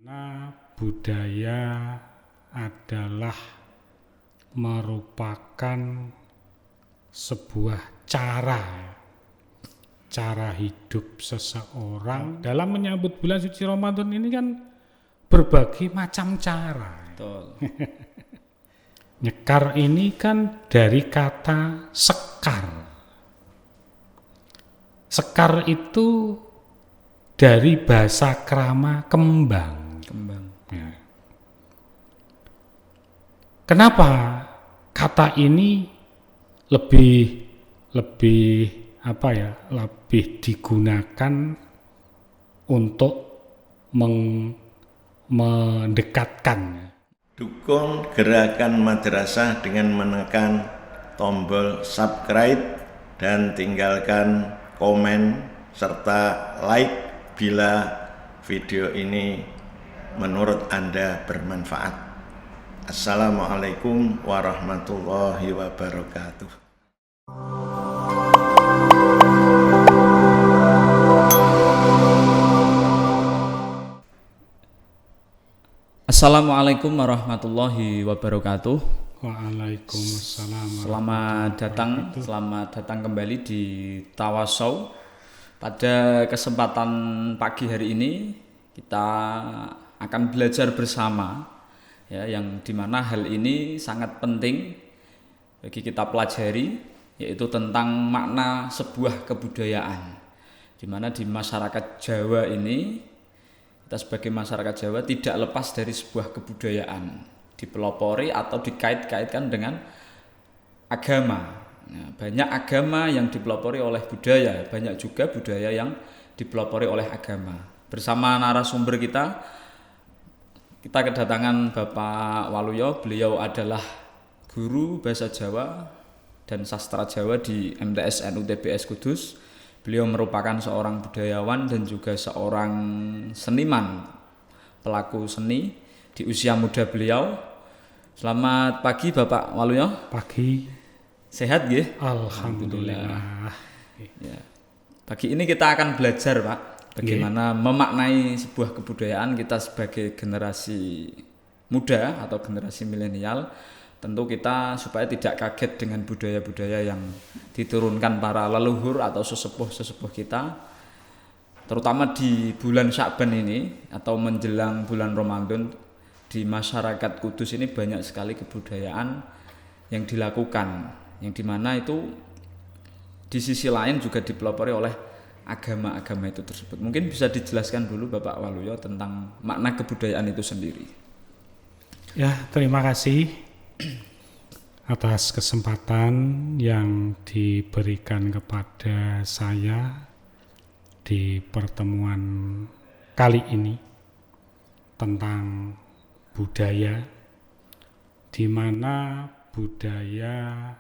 Nah, budaya adalah merupakan sebuah cara hidup seseorang. Dalam menyambut bulan suci Ramadan ini kan berbagai macam cara. Betul. Nyekar ini kan dari kata sekar. Sekar itu dari bahasa krama kembang. Ya. Kenapa kata ini lebih digunakan untuk mendekatkan. Dukung gerakan madrasah dengan menekan tombol subscribe dan tinggalkan komen serta like bila video ini menurut Anda bermanfaat. Assalamualaikum warahmatullahi wabarakatuh. Assalamualaikum warahmatullahi wabarakatuh. Waalaikumsalam. Selamat datang kembali di Tawasau. Pada kesempatan pagi hari ini kita akan belajar bersama, ya, yang dimana hal ini sangat penting bagi kita pelajari, yaitu tentang makna sebuah kebudayaan. Dimana di masyarakat Jawa ini, kita sebagai masyarakat Jawa tidak lepas dari sebuah kebudayaan, dipelopori atau dikait-kaitkan dengan agama. Nah, banyak agama yang dipelopori oleh budaya, banyak juga budaya yang dipelopori oleh agama. Bersama narasumber kita kedatangan Bapak Waluyo. Beliau adalah guru bahasa Jawa dan sastra Jawa di MTS NU TBS Kudus. Beliau merupakan seorang budayawan dan juga seorang seniman, pelaku seni di usia muda beliau. Selamat pagi Bapak Waluyo. Pagi. Sehat nggih? Alhamdulillah. Ya. Pagi ini kita akan belajar, Pak, bagaimana memaknai sebuah kebudayaan. Kita sebagai generasi muda atau generasi milenial, tentu kita supaya tidak kaget dengan budaya-budaya yang diturunkan para leluhur atau sesepuh-sesepuh kita, terutama di bulan Sya'ban ini atau menjelang bulan Ramadan. Di masyarakat Kudus ini banyak sekali kebudayaan yang dilakukan, yang dimana itu di sisi lain juga dipelopori oleh agama-agama itu tersebut. Mungkin bisa dijelaskan dulu Bapak Waluyo tentang makna kebudayaan itu sendiri. Ya, terima kasih atas kesempatan yang diberikan kepada saya di pertemuan kali ini tentang budaya, di mana budaya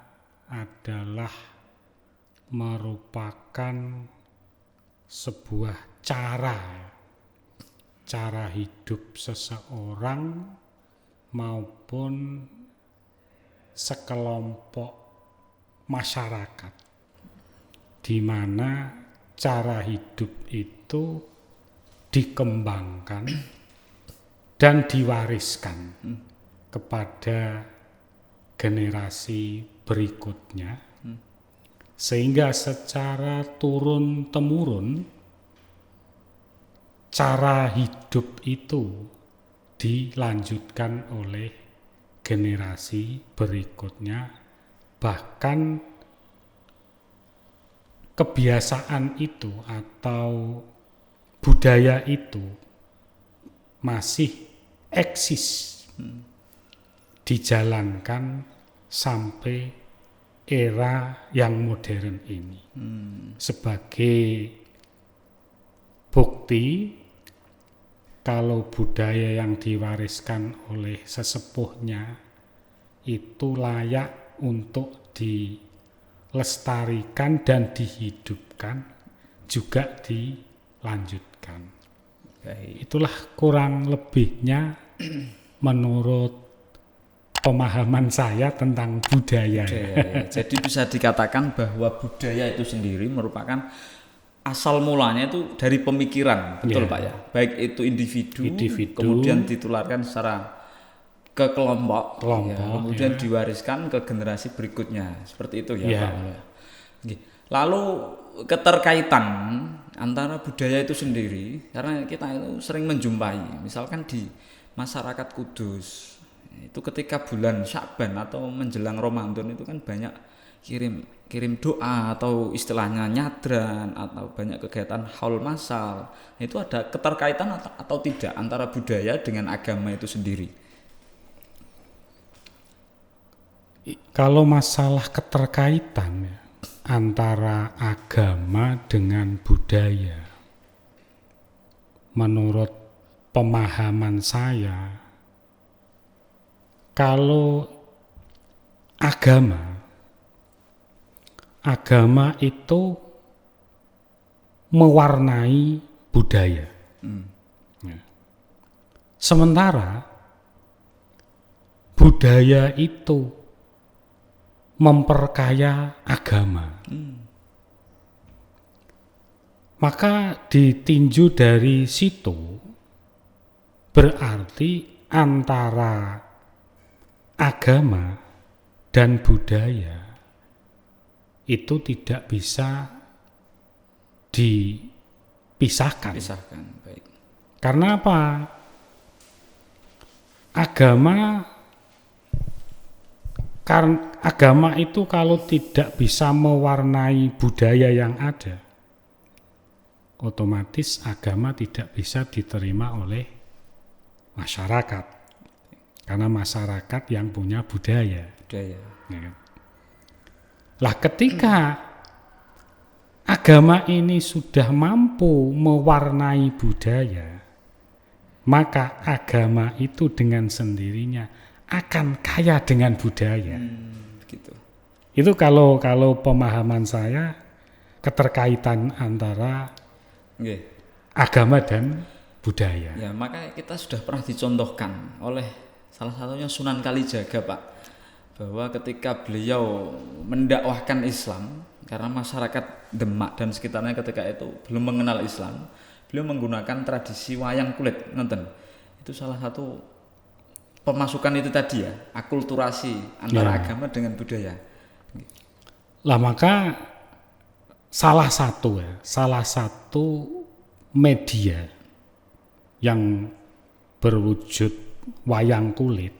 adalah merupakan sebuah cara hidup seseorang maupun sekelompok masyarakat, di mana cara hidup itu dikembangkan dan diwariskan kepada generasi berikutnya, sehingga secara turun-temurun cara hidup itu dilanjutkan oleh generasi berikutnya, bahkan kebiasaan itu atau budaya itu masih eksis dijalankan sampai era yang modern ini. Sebagai bukti kalau budaya yang diwariskan oleh sesepuhnya itu layak untuk dilestarikan dan dihidupkan, juga dilanjutkan. Itulah kurang lebihnya menurut pemahaman saya tentang budaya. Ya. Jadi bisa dikatakan bahwa budaya itu sendiri merupakan asal mulanya itu dari pemikiran, betul Ya. Pak ya. Baik itu individu, Individu. kemudian ditularkan secara ke kelompok, Kelompok, ya, kemudian diwariskan ke generasi berikutnya, seperti itu ya Ya. Pak. Oke. Lalu keterkaitan antara budaya itu sendiri, karena kita itu sering menjumpai, misalkan di masyarakat Kudus, itu ketika bulan Sya'ban atau menjelang Ramadan itu kan banyak kirim doa atau istilahnya nyadran atau banyak kegiatan haul masal. Itu ada keterkaitan atau tidak antara budaya dengan agama itu sendiri? Kalau masalah keterkaitan ya, antara agama dengan budaya, menurut pemahaman saya, kalau agama itu mewarnai budaya. Ya. Sementara budaya itu memperkaya agama. Maka ditinjau dari situ, berarti antara agama dan budaya itu tidak bisa dipisahkan. Pisahkan, baik. Karena apa? Agama itu kalau tidak bisa mewarnai budaya yang ada, otomatis agama tidak bisa diterima oleh masyarakat. Karena masyarakat yang punya budaya. Budaya. Ya kan? Lah ketika agama ini sudah mampu mewarnai budaya, maka agama itu dengan sendirinya akan kaya dengan budaya. Begitu. Itu kalau pemahaman saya keterkaitan antara Oke. agama dan budaya. Ya, maka kita sudah pernah dicontohkan oleh salah satunya Sunan Kalijaga, Pak, bahwa ketika beliau mendakwahkan Islam, karena masyarakat Demak dan sekitarnya ketika itu belum mengenal Islam, beliau menggunakan tradisi wayang kulit, nonton. Itu salah satu pemasukan itu tadi ya, akulturasi antara agama dengan budaya. Lah maka salah satu media yang berwujud wayang kulit,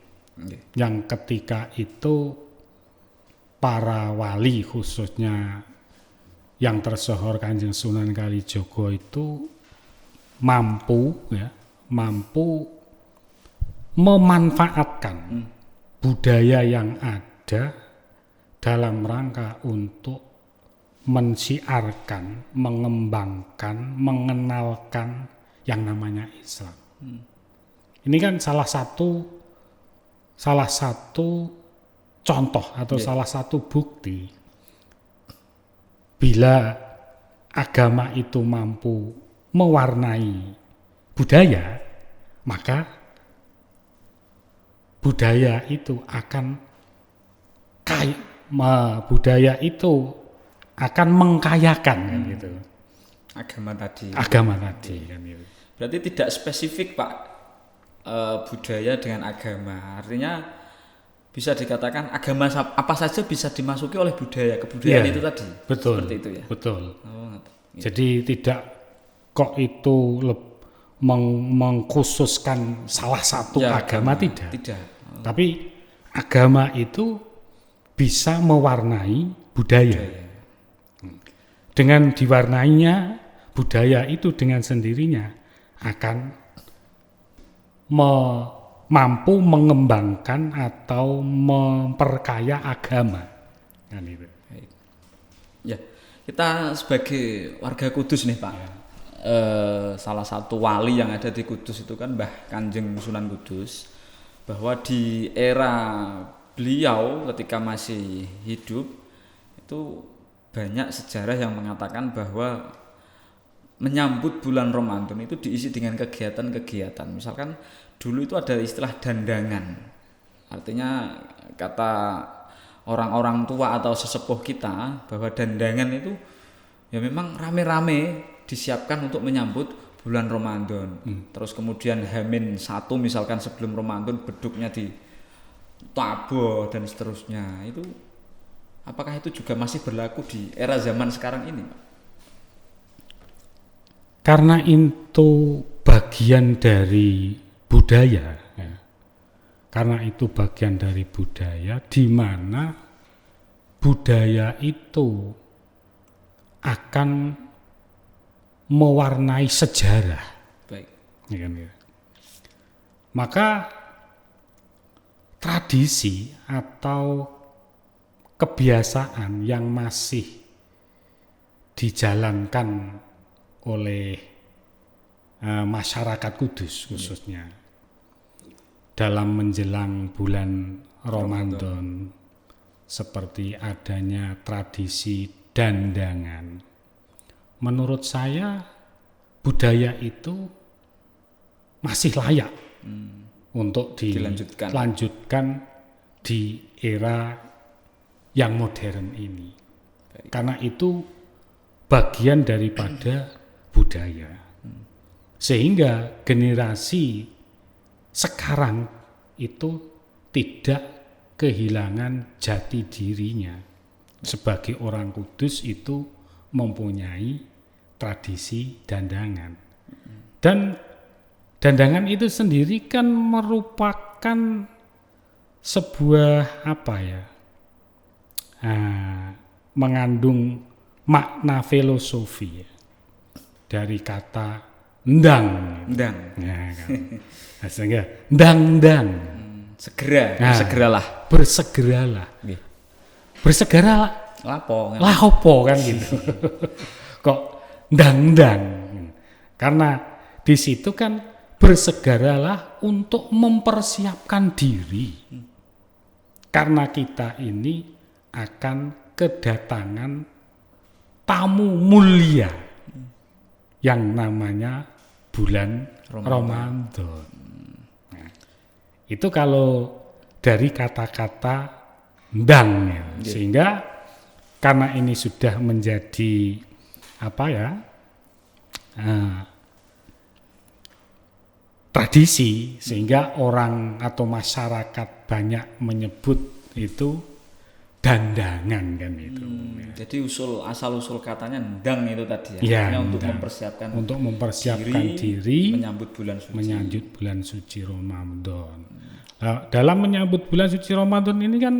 yang ketika itu para wali khususnya yang tersohor Kanjeng Sunan Kalijaga itu mampu memanfaatkan budaya yang ada dalam rangka untuk mensiarkan, mengembangkan, mengenalkan yang namanya Islam. Ini kan salah satu contoh atau salah satu bukti bila agama itu mampu mewarnai budaya, maka budaya itu akan mengkayakan kan gitu. Agama tadi Kan gitu. berarti tidak spesifik, Pak, budaya dengan agama. Artinya bisa dikatakan agama apa saja bisa dimasuki oleh budaya, kebudayaan itu tadi. Betul. Seperti itu ya. Betul. Oh, Jadi tidak kok itu mengkhususkan salah satu agama, tidak. Tapi agama itu bisa mewarnai budaya. Dengan diwarnainya budaya itu dengan sendirinya akan mampu mengembangkan atau memperkaya agama. Kan itu. Ya, kita sebagai warga Kudus nih, Pak. Salah satu wali yang ada di Kudus itu kan Mbah Kanjeng Sunan Kudus, bahwa di era beliau ketika masih hidup itu banyak sejarah yang mengatakan bahwa menyambut bulan Ramadan itu diisi dengan kegiatan-kegiatan. Misalkan dulu itu ada istilah dandangan. Artinya kata orang-orang tua atau sesepuh kita bahwa dandangan itu ya memang rame-rame disiapkan untuk menyambut bulan Ramadan. Terus kemudian H-1 misalkan sebelum Ramadan beduknya di Tabo dan seterusnya. Itu apakah itu juga masih berlaku di era zaman sekarang ini, Pak? Karena itu bagian dari budaya, ya. Karena itu bagian dari budaya, di mana budaya itu akan mewarnai sejarah. Baik. Ya kan, ya. Maka tradisi atau kebiasaan yang masih dijalankan oleh masyarakat Kudus khususnya dalam menjelang bulan Ramadan, seperti adanya tradisi dandangan. Menurut saya budaya itu masih layak untuk dilanjutkan di era yang modern ini. Baik. Karena itu bagian daripada budaya. Sehingga generasi sekarang itu tidak kehilangan jati dirinya. Sebagai orang Kudus itu mempunyai tradisi dandangan. Dan dandangan itu sendiri kan merupakan sebuah mengandung makna filosofi dari kata ndang. Ya, kan. Sehingga ndang. Segeralah. Bersegeralah. Nggih. Bersegeralah. Lah opo kan gitu. Kok ndang. Karena di situ kan bersegeralah untuk mempersiapkan diri. Karena kita ini akan kedatangan tamu mulia yang namanya bulan Ramadan. Nah, itu kalau dari kata-kata ndang ya. Sehingga karena ini sudah menjadi tradisi, sehingga orang atau masyarakat banyak menyebut itu dandangan kan itu. Jadi asal usul katanya ndang itu tadi ya untuk mempersiapkan diri menyambut bulan suci Ramadan. Nah, dalam menyambut bulan suci Ramadan ini kan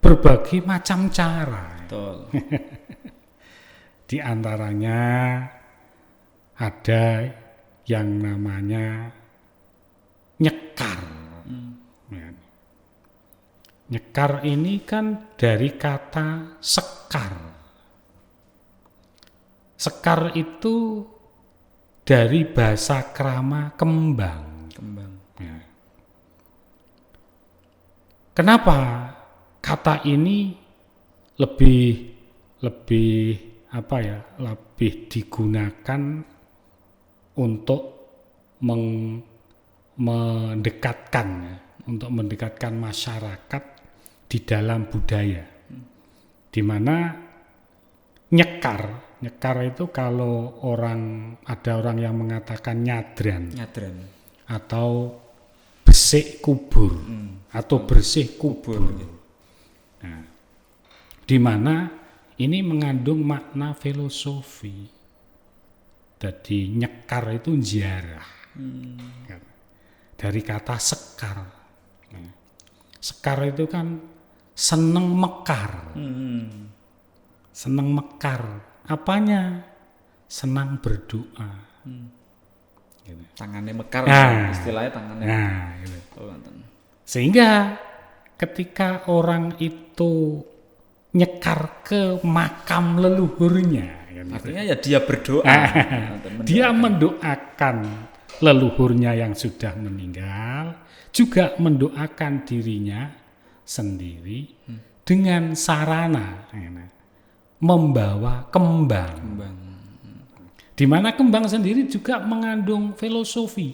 berbagai macam cara. Betul. Di antaranya ada yang namanya nyekar. Ya. Nyekar ini kan dari kata sekar. Sekar itu dari bahasa krama kembang. Ya. Kenapa kata ini lebih digunakan untuk mendekatkan masyarakat di dalam budaya, di mana nyekar itu kalau ada orang yang mengatakan nyadran. Atau besik kubur atau bersih kubur. Nah, di mana ini mengandung makna filosofi. Jadi nyekar itu ziarah. Dari kata sekar. Nah, sekar itu kan seneng mekar. Seneng mekar. Apanya? Senang berdoa. Gitu. Tangannya mekar, istilahnya tangannya. Gitu. Sehingga ketika orang itu nyekar ke makam leluhurnya, artinya ya dia berdoa. Dia mendoakan leluhurnya yang sudah meninggal, juga mendoakan dirinya sendiri dengan sarana membawa kembang. Di mana kembang sendiri juga mengandung filosofi.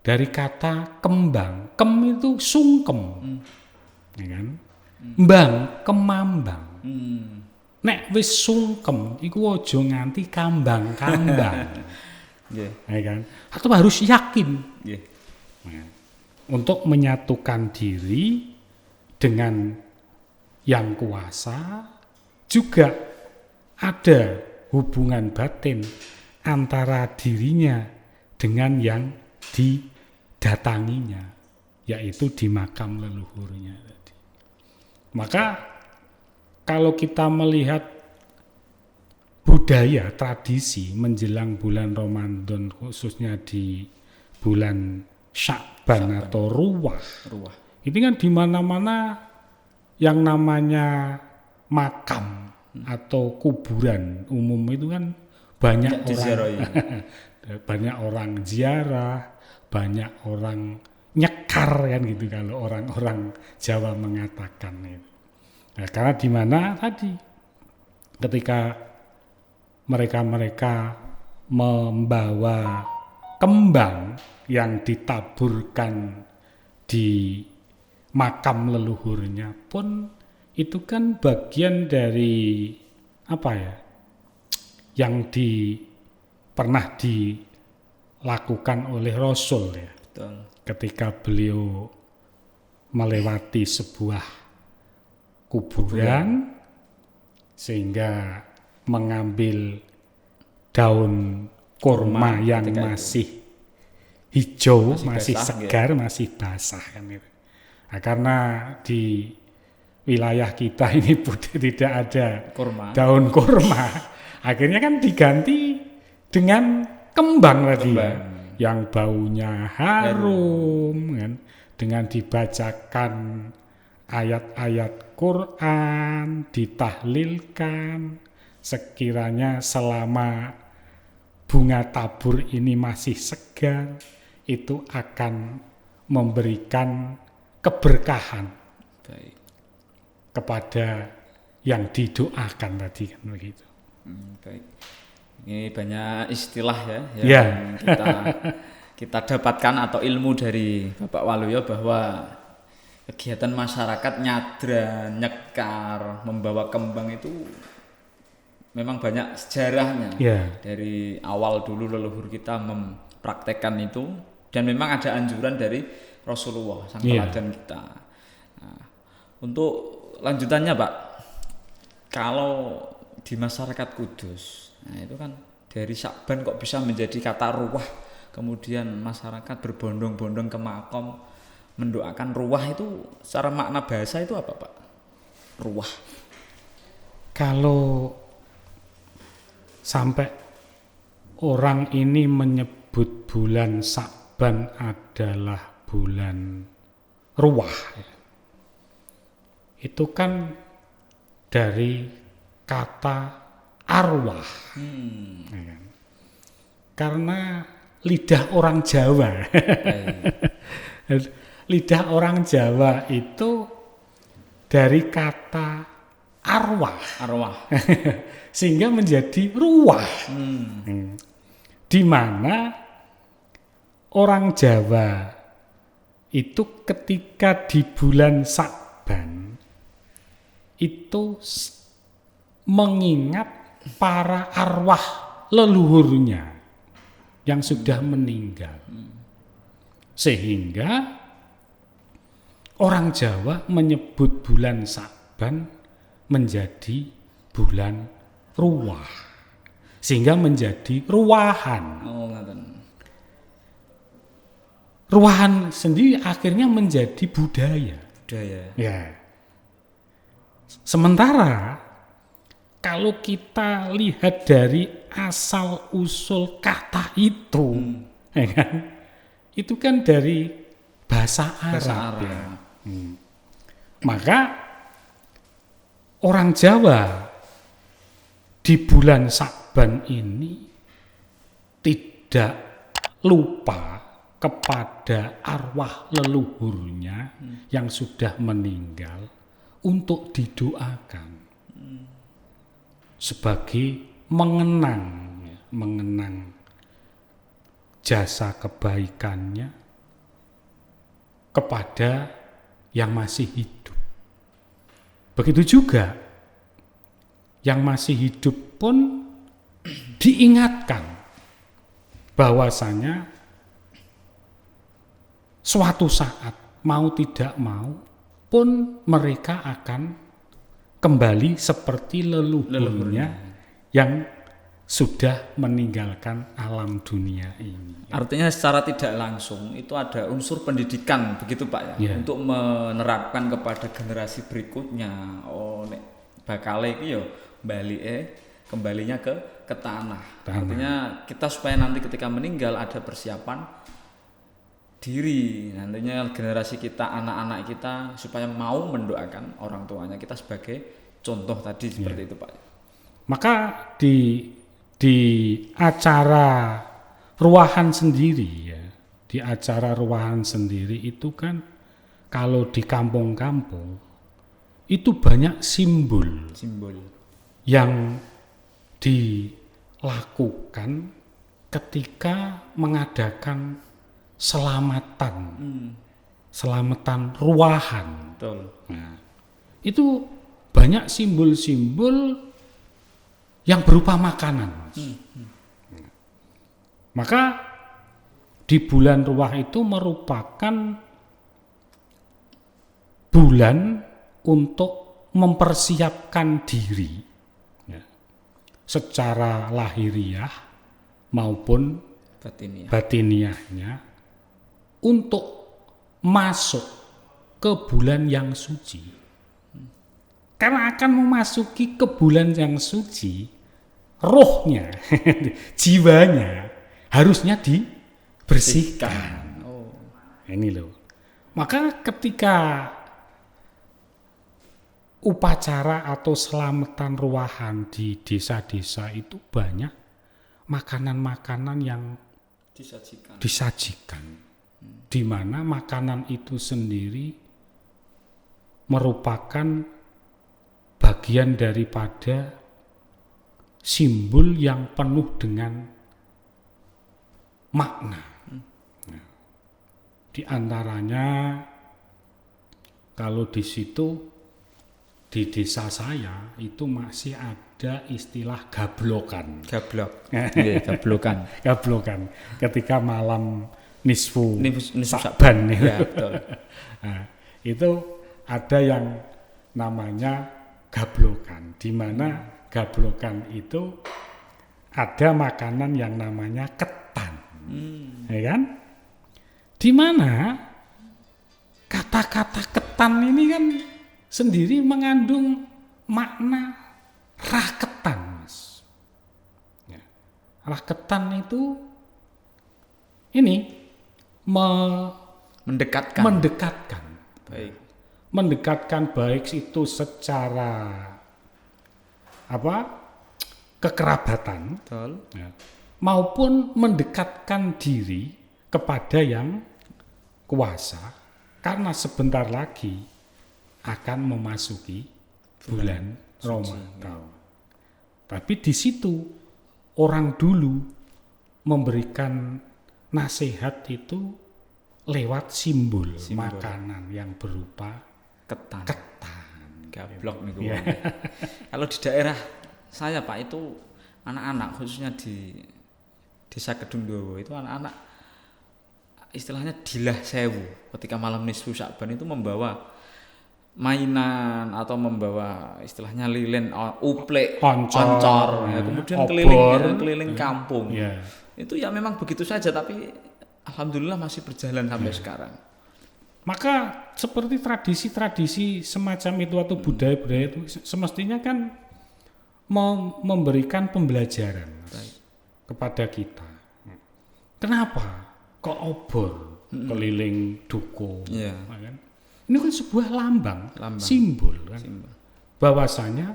Dari kata kembang, kem itu sungkem, ya kan? Mbang, kemambang. nek wis sungkem iku aja nganti kambang-kambang. Nggih. Ya kan? Atau harus yakin Nggih. untuk menyatukan diri dengan yang kuasa, juga ada hubungan batin antara dirinya dengan yang didatanginya, yaitu di makam leluhurnya tadi. Maka kalau kita melihat budaya, tradisi menjelang bulan Ramadan, khususnya di bulan Sya'ban atau Ruwah, ini kan di mana-mana yang namanya makam atau kuburan umum itu kan banyak banyak orang ziarah, banyak orang nyekar kan gitu kalau orang-orang Jawa mengatakan itu. Nah, karena di mana tadi ketika mereka membawa kembang yang ditaburkan di makam leluhurnya pun itu kan bagian dari apa ya, yang pernah dilakukan oleh Rasul ya. Betul. Ketika beliau melewati sebuah kuburan sehingga mengambil daun kurma yang masih hijau, masih basah, segar, masih basah kan itu. Nah, karena di wilayah kita ini tidak ada daun kurma, akhirnya kan diganti dengan kembang tadi ya, yang baunya harum kan, dengan dibacakan ayat-ayat Quran, ditahlilkan, sekiranya selama bunga tabur ini masih segar, itu akan memberikan keberkahan kepada yang didoakan tadi kan begitu. Baik. Ini banyak istilah ya yang kita dapatkan atau ilmu dari Bapak Waluyo bahwa kegiatan masyarakat nyadra, nyekar, membawa kembang itu memang banyak sejarahnya. Dari awal dulu leluhur kita mempraktekkan itu, dan memang ada anjuran dari Rasulullah sang teladan kita. Nah, untuk lanjutannya Pak, kalau di masyarakat Kudus, nah itu kan dari Sya'ban kok bisa menjadi kata ruwah, kemudian masyarakat berbondong-bondong ke makam mendoakan ruwah, itu secara makna bahasa itu apa Pak? Ruwah. Kalau sampai orang ini menyebut bulan Sya'ban adalah bulan ruwah, itu kan dari kata arwah, ya kan? Karena lidah orang Jawa, lidah orang Jawa itu dari kata arwah, sehingga menjadi ruwah, di mana orang Jawa itu ketika di bulan Sya'ban itu mengingat para arwah leluhurnya yang sudah meninggal, sehingga orang Jawa menyebut bulan Sya'ban menjadi bulan ruwah, sehingga menjadi ruwahan. Ruwahan sendiri akhirnya menjadi budaya. Ya. Sementara kalau kita lihat dari asal usul kata itu, ya kan? Itu kan dari bahasa Arab. Ya. Maka orang Jawa di bulan Sya'ban ini tidak lupa kepada arwah leluhurnya yang sudah meninggal untuk didoakan sebagai mengenang jasa kebaikannya kepada yang masih hidup. Begitu juga yang masih hidup pun diingatkan bahwasanya suatu saat mau tidak mau pun mereka akan kembali seperti leluhurnya yang sudah meninggalkan alam dunia ini. Artinya secara tidak langsung itu ada unsur pendidikan begitu Pak ya, untuk menerapkan kepada generasi berikutnya. Oh nek bakal iki yo kembalinya ke tanah. Artinya kita supaya nanti ketika meninggal ada persiapan diri, nantinya generasi kita, anak-anak kita supaya mau mendoakan orang tuanya kita sebagai contoh tadi seperti itu Pak. Maka di acara ruahan sendiri ya, di acara ruahan sendiri itu kan kalau di kampung-kampung itu banyak simbol yang dilakukan ketika mengadakan selamatan ruahan. Betul. Nah, itu banyak simbol-simbol yang berupa makanan. Maka di bulan Ruah itu merupakan bulan untuk mempersiapkan diri ya, secara lahiriah maupun batiniahnya untuk masuk ke bulan yang suci. Karena akan memasuki ke bulan yang suci, rohnya, jiwanya harusnya dibersihkan. Ini loh. Maka ketika upacara atau selamatan ruahan di desa-desa itu banyak makanan-makanan yang disajikan. Di mana makanan itu sendiri merupakan bagian daripada simbol yang penuh dengan makna. Di antaranya kalau di situ di desa saya itu masih ada istilah gablokan. Gablokan. Gablokan. Ketika malam nisfu Sa'ban ya, betul. Nah, itu ada yang namanya gablokan, di mana gablokan itu ada makanan yang namanya ketan, ya kan? Di mana kata-kata ketan ini kan sendiri mengandung makna raketan, Mas. Ya. Raketan itu ini mendekatkan. Baik. Mendekatkan baik itu secara kekerabatan, ya, maupun mendekatkan diri kepada yang kuasa, karena sebentar lagi akan memasuki bulan Ramadan. Tapi di situ orang dulu memberikan nasihat itu lewat simbol makanan yang berupa ketan. Gablok nih ya. Kalau di daerah saya Pak itu anak-anak khususnya di Desa Kedungdowo itu anak-anak istilahnya dilah sewu ketika malam nisfu Sa'ban itu membawa mainan atau membawa istilahnya lilin, uplek, oncor, ya, kemudian keliling kampung. Ya. Itu ya memang begitu saja tapi alhamdulillah masih berjalan sampai sekarang. Maka seperti tradisi-tradisi semacam itu atau budaya-budaya itu semestinya kan memberikan pembelajaran kepada kita. Kenapa kok obor keliling duko? Kan? Ini kan sebuah lambang. Simbol kan. Bahwasanya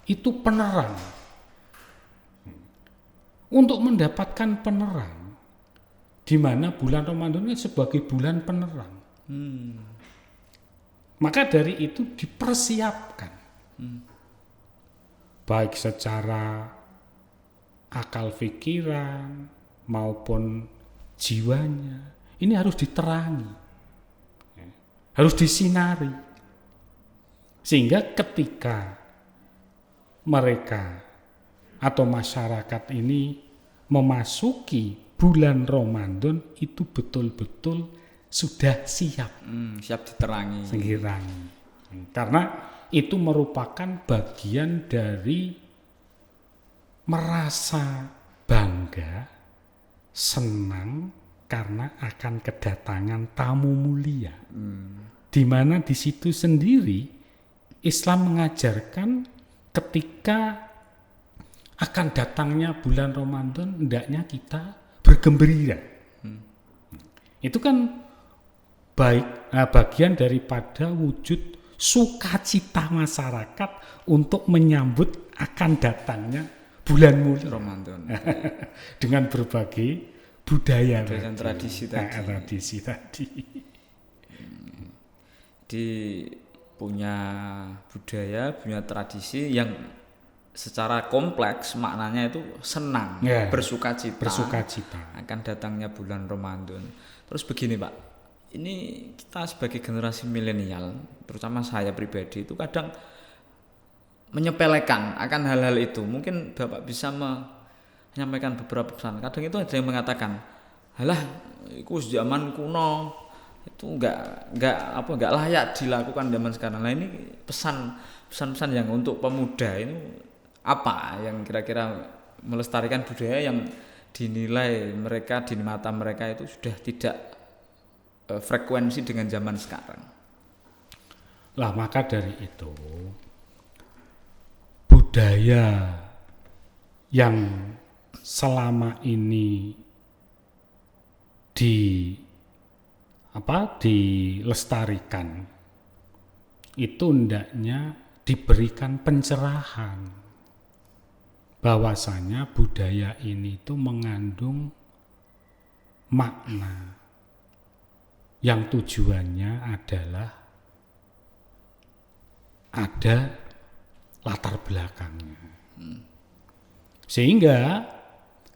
itu penerang. Untuk mendapatkan penerang, di mana bulan Ramadan ini sebagai bulan penerang. Maka dari itu dipersiapkan, baik secara akal pikiran maupun jiwanya. Ini harus diterangi, harus disinari, sehingga ketika mereka atau masyarakat ini memasuki bulan Ramadan itu betul-betul sudah siap Siap diterangi. sekiranya. Karena itu merupakan bagian dari merasa bangga, senang karena akan kedatangan tamu mulia. Di mana di situ sendiri Islam mengajarkan ketika akan datangnya bulan Ramadan hendaknya kita bergembira. Itu kan bagian daripada wujud sukacita masyarakat untuk menyambut akan datangnya bulan mulia Ramadan. dengan berbagai budaya Dan tradisi tadi. tradisi tadi. Di punya budaya, punya tradisi yang secara kompleks maknanya itu senang, Ya, bersukacita akan datangnya bulan Ramadan. Terus begini Pak, ini kita sebagai generasi milenial, terutama saya pribadi itu kadang menyepelekan akan hal-hal itu. Mungkin Bapak bisa menyampaikan beberapa pesan. Kadang itu ada yang mengatakan, halah, itu zaman kuno, itu enggak layak dilakukan zaman sekarang. Nah ini pesan-pesan yang untuk pemuda ini apa yang kira-kira melestarikan budaya yang dinilai mereka di mata mereka itu sudah tidak frekuensi dengan zaman sekarang. Lah maka dari itu budaya yang selama ini dilestarikan itu hendaknya diberikan pencerahan bahwasanya budaya ini itu mengandung makna yang tujuannya adalah ada latar belakangnya. Sehingga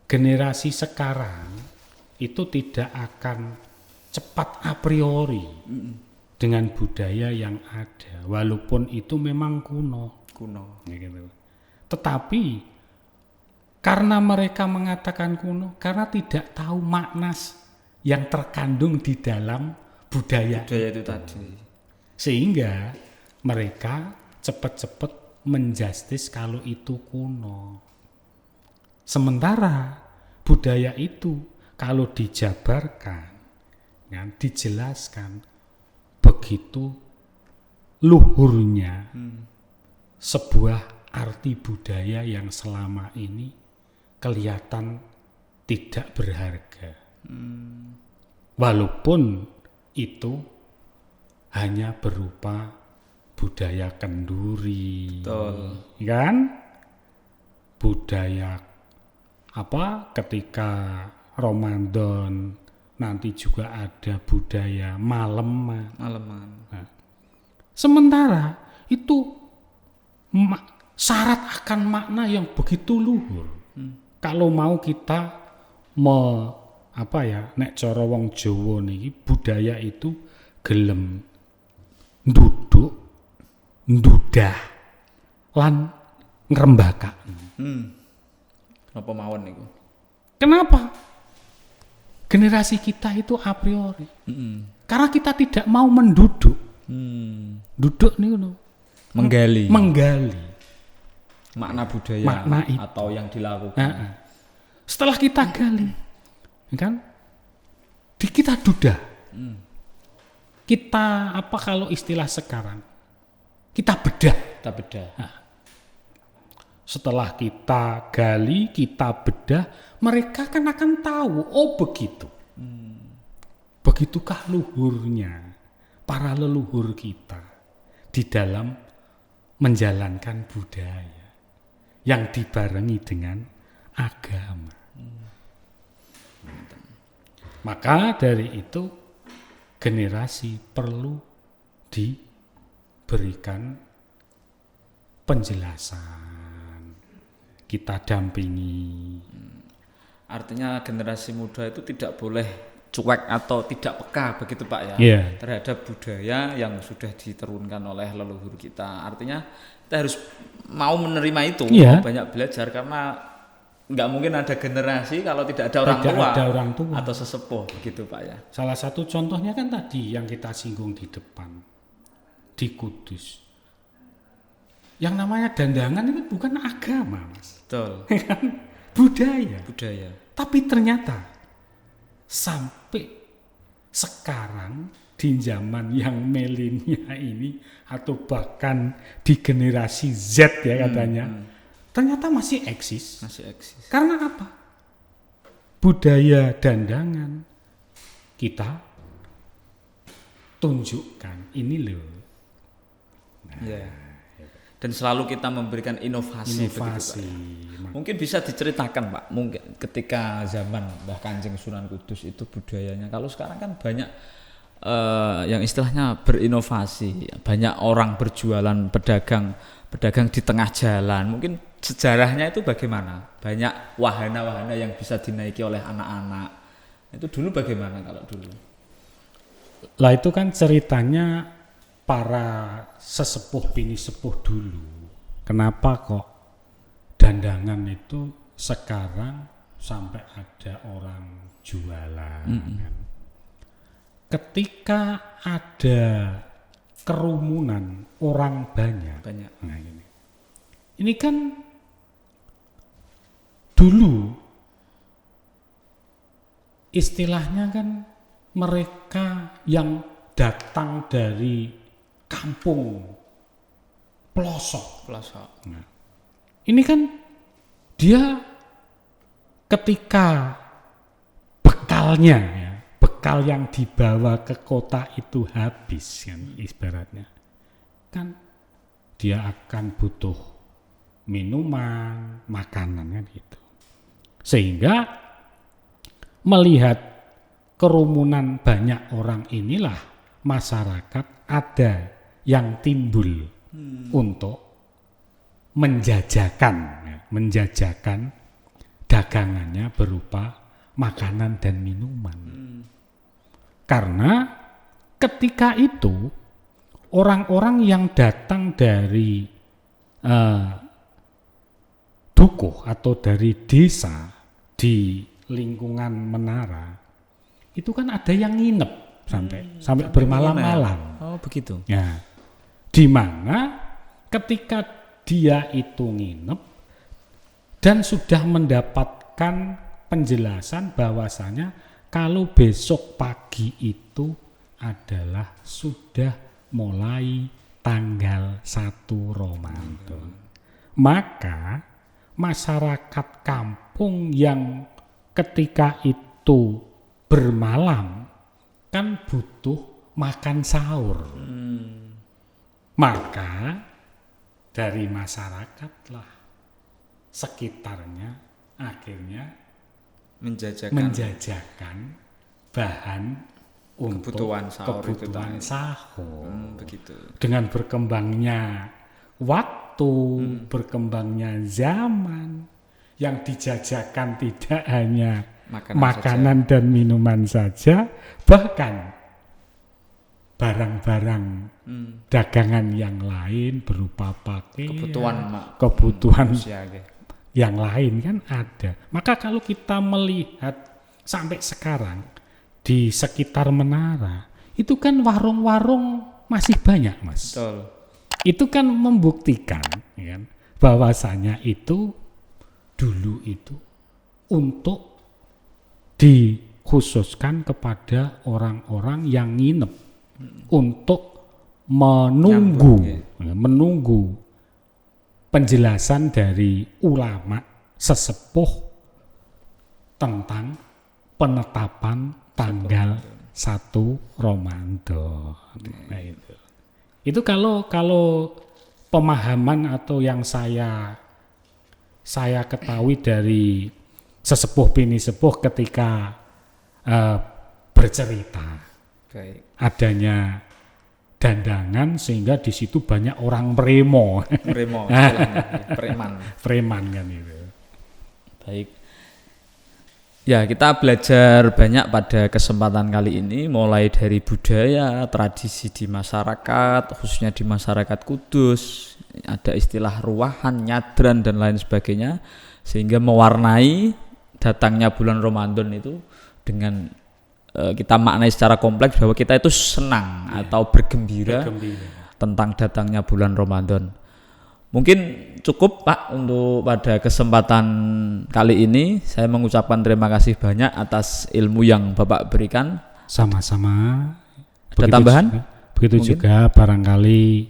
generasi sekarang itu tidak akan cepat a priori dengan budaya yang ada, walaupun itu memang kuno. Gitu. Tetapi karena mereka mengatakan kuno, karena tidak tahu makna yang terkandung di dalam budaya itu tadi. Sehingga mereka cepat-cepat menjustis kalau itu kuno. Sementara budaya itu kalau dijabarkan, dijelaskan begitu luhurnya sebuah arti budaya yang selama ini kelihatan tidak berharga. Walaupun itu hanya berupa budaya kenduri. Betul. Kan? Budaya ketika Ramadan nanti juga ada budaya maleman. Nah, sementara itu syarat akan makna yang begitu luhur. Kalau mau kita nek cara wong Jawa niki budaya itu gelem nduduk, ndudah lan ngrembakaken. Apa mawon niku? Kenapa? Generasi kita itu a priori. Karena kita tidak mau menduduk. Duduk niku no. Menggali makna budaya itu. Atau yang dilakukan. Setelah kita gali, kan? Kita dudah. Kita kalau istilah sekarang? Kita bedah. Setelah kita gali, kita bedah, mereka kan akan tahu, oh begitu. Begitukah luhurnya para leluhur kita di dalam menjalankan budaya yang dibarengi dengan agama. Maka dari itu generasi perlu diberikan penjelasan, kita dampingi. Artinya generasi muda itu tidak boleh cuek atau tidak peka begitu Pak ya, terhadap budaya yang sudah diturunkan oleh leluhur kita. Artinya kita harus mau menerima itu, Iya. mau banyak belajar karena nggak mungkin ada generasi kalau tidak ada orang tua, ada orang tua atau sesepuh gitu Pak ya. Salah satu contohnya kan tadi yang kita singgung di depan di Kudus. Yang namanya dandangan itu bukan agama, Mas. Betul. Budaya. Tapi ternyata sampai sekarang di zaman yang milenial ini atau bahkan di generasi Z ya katanya, ternyata masih eksis. Karena apa? Budaya dandangan kita tunjukkan ini loh. Dan selalu kita memberikan inovasi. Begitu, Pak. Mungkin bisa diceritakan Pak, mungkin ketika zaman Mbah Kanjeng Sunan Kudus itu budayanya. Kalau sekarang kan banyak yang istilahnya berinovasi, banyak orang berjualan, pedagang di tengah jalan. Mungkin sejarahnya itu bagaimana? Banyak wahana-wahana yang bisa dinaiki oleh anak-anak. Itu dulu bagaimana kalau dulu? Lah itu kan ceritanya para sesepuh bini sepuh dulu. Kenapa kok dandangan itu sekarang sampai ada orang jualan kan? Ketika ada kerumunan orang banyak. Nah ini kan dulu istilahnya kan mereka yang datang dari kampung pelosok. Nah, ini kan dia ketika bekalnya ya, bekal yang dibawa ke kota itu habis kan ibaratnya. Kan dia akan butuh minuman, makanan kan gitu. Sehingga melihat kerumunan banyak orang inilah masyarakat ada yang timbul untuk menjajakan dagangannya berupa makanan dan minuman. Karena ketika itu orang-orang yang datang dari dukuh atau dari desa di lingkungan menara itu kan ada yang nginep sampai bermalam-malam. Oh begitu. Ya, di mana ketika dia itu nginep dan sudah mendapatkan penjelasan bahwasanya kalau besok pagi itu adalah sudah mulai tanggal 1 Ramadan, maka masyarakat kampung yang ketika itu bermalam kan butuh makan sahur. Maka dari masyarakatlah sekitarnya akhirnya menjajakan bahan untuk kebutuhan sahur. Begitu. Dengan berkembangnya waktu, berkembangnya zaman, yang dijajakan tidak hanya makanan dan minuman saja, bahkan barang-barang dagangan yang lain berupa pakaian, kebutuhan yang lain kan ada. Maka kalau kita melihat sampai sekarang di sekitar menara itu kan warung-warung masih banyak, Mas. Betul. Itu kan membuktikan ya, bahwasanya itu dulu itu untuk dikhususkan kepada orang-orang yang nginep untuk menunggu penjelasan dari ulama sesepuh tentang penetapan tanggal 1 Ramadan. Nah, itu kalau pemahaman atau yang saya ketahui dari sesepuh bini sepuh ketika bercerita adanya dandangan sehingga di situ banyak orang preman kan itu. Baik. Ya, kita belajar banyak pada kesempatan kali ini, mulai dari budaya, tradisi di masyarakat, khususnya di masyarakat Kudus, ada istilah ruwahan, nyadran dan lain sebagainya, sehingga mewarnai datangnya bulan Ramadan itu dengan kita maknai secara kompleks bahwa kita itu senang atau bergembira tentang datangnya bulan Ramadan. Mungkin cukup Pak untuk pada kesempatan kali ini. Saya mengucapkan terima kasih banyak atas ilmu yang Bapak berikan. Sama-sama. Ada tambahan? Begitu juga barangkali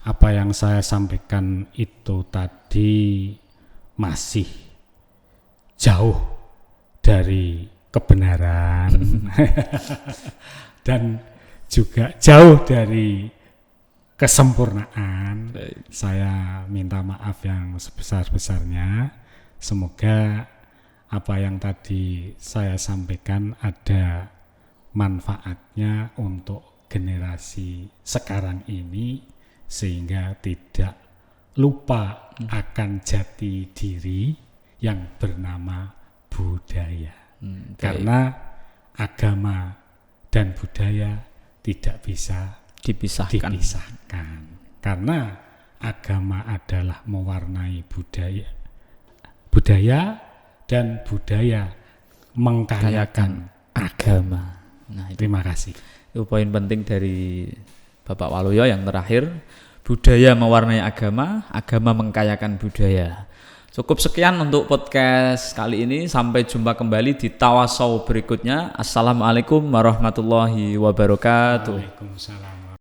apa yang saya sampaikan itu tadi masih jauh dari kebenaran dan juga jauh dari kesempurnaan. Saya minta maaf yang sebesar-besarnya. Semoga apa yang tadi saya sampaikan ada manfaatnya untuk generasi sekarang ini, sehingga tidak lupa akan jati diri yang bernama budaya. Karena agama dan budaya tidak bisa dipisahkan. Karena agama adalah mewarnai budaya dan budaya mengkayakan agama. Nah, terima kasih. Itu poin penting dari Bapak Waluyo yang terakhir, budaya mewarnai agama, agama mengkayakan budaya. Cukup sekian untuk podcast kali ini. Sampai jumpa kembali di Tawasau berikutnya. Assalamualaikum warahmatullahi wabarakatuh. Waalaikumsalam.